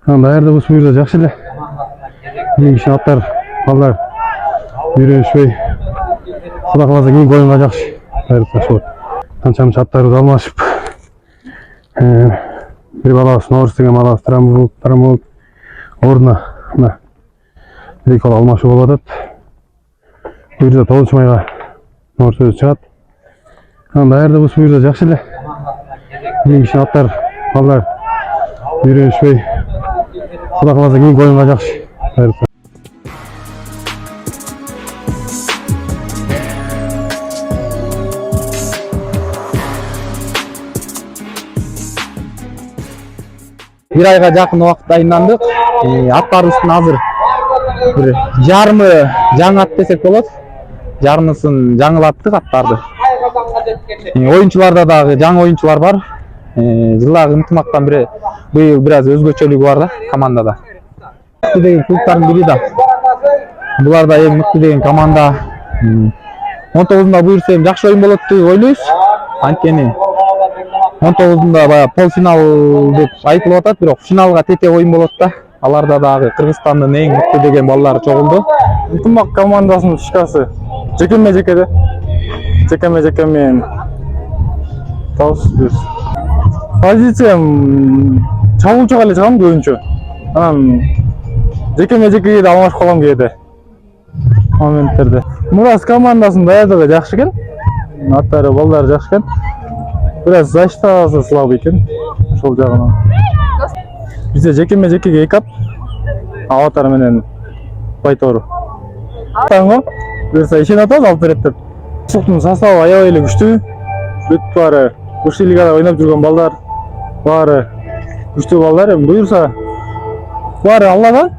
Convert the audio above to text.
Даярда болуп буюрса жакшы эле. Эң кичине аттар, балдар үйрөнүшпөй. Кудай кааласа кийинки оюнга жакшы. Жакшы болот. Канча аттарыбыз алмашып. Бир балабыз Наурыз деген балабыз травма ордуна мына эки бала алмашуу болуп атат. Буюрса 9 майга Наурыз өзү чыгат. Даярда болуп буюрса жакшы эле. Эң кичине аттар, балдар үйрөнүшпөй. Кудай кааласа кийинки оюнга жакшы. Bir ayga жакын убакыт дайындандык. Аттарыбыздын азыр бир жарымы жаңы ат десек болот. Жарымысын жаңылаттык аттарды. Оюнчуларда дагы жаңы оюнчулар бар. Жылдагы ынтымактан быйыл бир аз өзгөчөлүгү бар да командада. Мыкты деген клубтардын бири да. Булар да эң мыкты деген команда. 19-да буюрса эми жакшы оюн болот деп ойлойбуз. Анткени 19-да баягы полфинал деп айтылып атат, бирок финалга тете оюн болот да. Аларда дагы Кыргызстандын эң мыкты деген балдары чогулду. Ынтымак командасынын фишкасы жекеме-жекеде. Жекеме-жеке менен табыс бериз. Позициям чабуучуга эле чыгам көбүнчө. Анан жекеме-жекеге да алмашып калам кээде. Моменттерде. Мурас командасынын даярдыгы жакшы экен. Аттары, балдары жакшы экен. Бир аз защитасы слабый экен. Ошол жагынан. Бизде жекеме-жекеге 2 ат. Аватар менен Байтору. Танго буюрса ишенип атат алып берет деп. Суктун составы аябай эле күчтүү. Бүт баары Курс лигада ойнап жүргөн балдар баары күчтүү балдар. Эми буюрса баары Алладан.